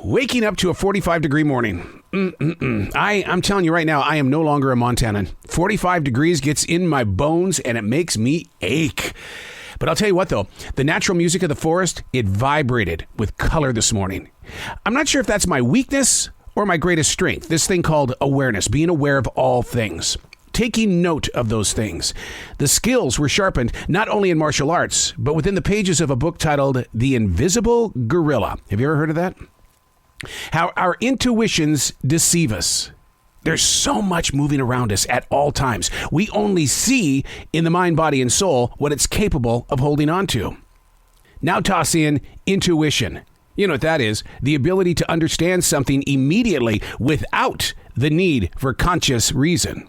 Waking up to a 45-degree morning. I'm telling you right now, I am no longer a Montanan. 45 degrees gets in my bones and it makes me ache. But I'll tell you what, though, the natural music of the forest, it vibrated with color this morning. I'm not sure if that's my weakness or my greatest strength, this thing called awareness, being aware of all things. Taking note of those things. The skills were sharpened not only in martial arts, but within the pages of a book titled The Invisible Gorilla. Have you ever heard of that? How our intuitions deceive us. There's so much moving around us at all times. We only see in the mind, body, and soul what it's capable of holding on to. Now toss in intuition. You know what that is? The ability to understand something immediately without the need for conscious reason.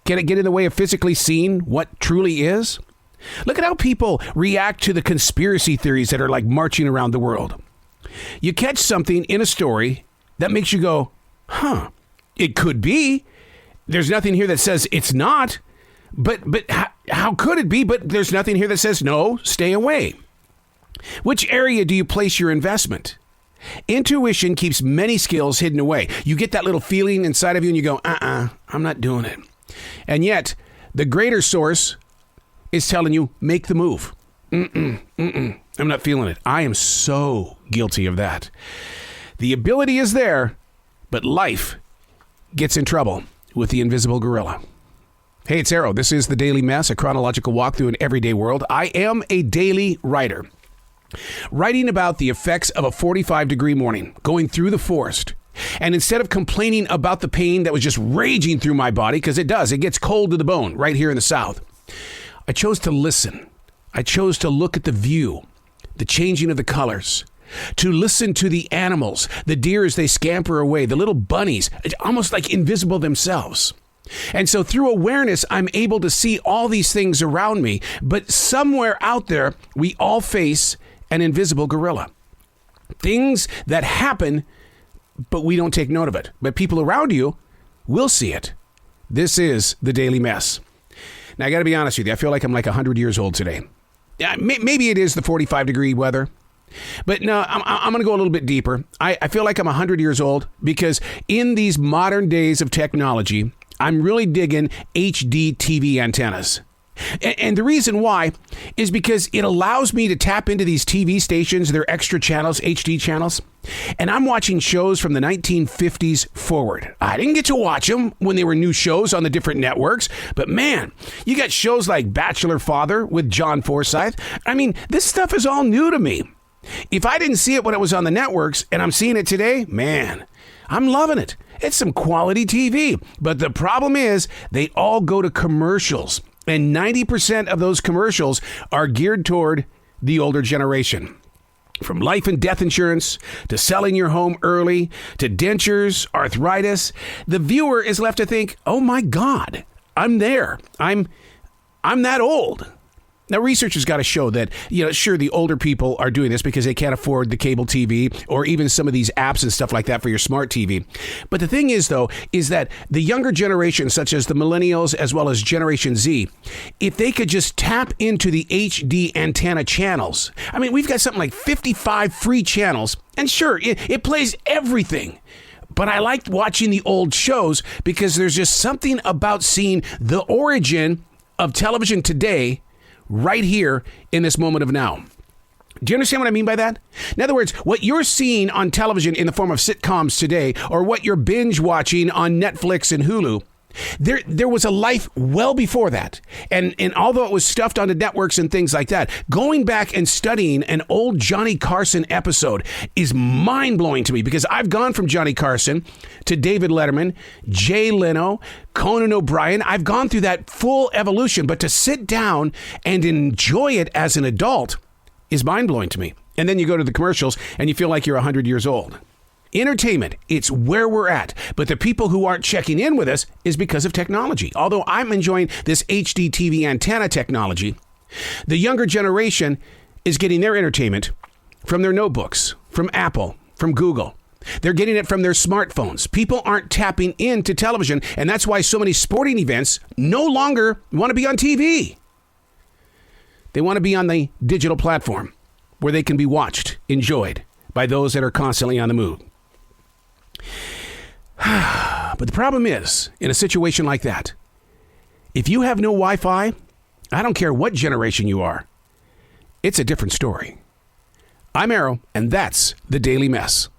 Can it get in the way of physically seeing what truly is? Look at how people react to the conspiracy theories that are like marching around the world. You catch something in a story that makes you go, it could be. There's nothing here that says it's not. But how could it be? But there's nothing here that says no, stay away. Which area do you place your investment? Intuition keeps many skills hidden away. You get that little feeling inside of you and you go, I'm not doing it. And yet, the greater source is telling you, make the move. I'm not feeling it. I am so guilty of that. The ability is there, but life gets in trouble with the invisible gorilla. Hey, it's Arrow. This is The Daily Mess, a chronological walk through an everyday world. I am a daily writer, writing about the effects of a 45-degree morning, going through the forest. And instead of complaining about the pain that was just raging through my body, because it does, it gets cold to the bone right here in the South, I chose to listen. I chose to look at the view, the changing of the colors, to listen to the animals, the deer as they scamper away, the little bunnies, almost like invisible themselves. And so through awareness, I'm able to see all these things around me. But somewhere out there, we all face an invisible gorilla. Things that happen, but we don't take note of it. But people around you will see it. This is The Daily Mess. Now, I got to be honest with you. I feel like I'm like 100 years old today. Maybe it is the 45-degree weather. But no, I'm going to go a little bit deeper. I feel like I'm 100 years old because in these modern days of technology, I'm really digging HD TV antennas. And the reason why is because it allows me to tap into these TV stations, their extra channels, HD channels. And I'm watching shows from the 1950s forward. I didn't get to watch them when they were new shows on the different networks. But man, you got shows like Bachelor Father with John Forsythe. I mean, this stuff is all new to me. If I didn't see it when it was on the networks and I'm seeing it today, man, I'm loving it. It's some quality TV. But the problem is they all go to commercials. And 90% of those commercials are geared toward the older generation. From life and death insurance to selling your home early to dentures, arthritis, the viewer is left to think, oh my God, I'm there. I'm that old. Now, research has got to show that, sure, the older people are doing this because they can't afford the cable TV or even some of these apps and stuff like that for your smart TV. But the thing is, though, is that the younger generation, such as the millennials as well as Generation Z, if they could just tap into the HD antenna channels, I mean, we've got something like 55 free channels, and sure, it plays everything. But I like watching the old shows because there's just something about seeing the origin of television today right here in this moment of now. Do you understand what I mean by that? In other words, what you're seeing on television in the form of sitcoms today, or what you're binge watching on Netflix and Hulu, there was a life well before that. And although it was stuffed onto networks and things like that, going back and studying an old Johnny Carson episode is mind-blowing to me because I've gone from Johnny Carson to David Letterman, Jay Leno, Conan O'Brien. I've gone through that full evolution, but to sit down and enjoy it as an adult is mind-blowing to me. And then you go to the commercials and you feel like you're 100 years old. Entertainment, it's where we're at. But the people who aren't checking in with us is because of technology. Although I'm enjoying this HD TV antenna technology, the younger generation is getting their entertainment from their notebooks, from Apple, from Google. They're getting it from their smartphones. People aren't tapping into television, and that's why so many sporting events no longer want to be on TV. They want to be on the digital platform where they can be watched, enjoyed, by those that are constantly on the move. But the problem is, in a situation like that, if you have no Wi-Fi, I don't care what generation you are, it's a different story. I'm Arrow, and that's the Daily Mess.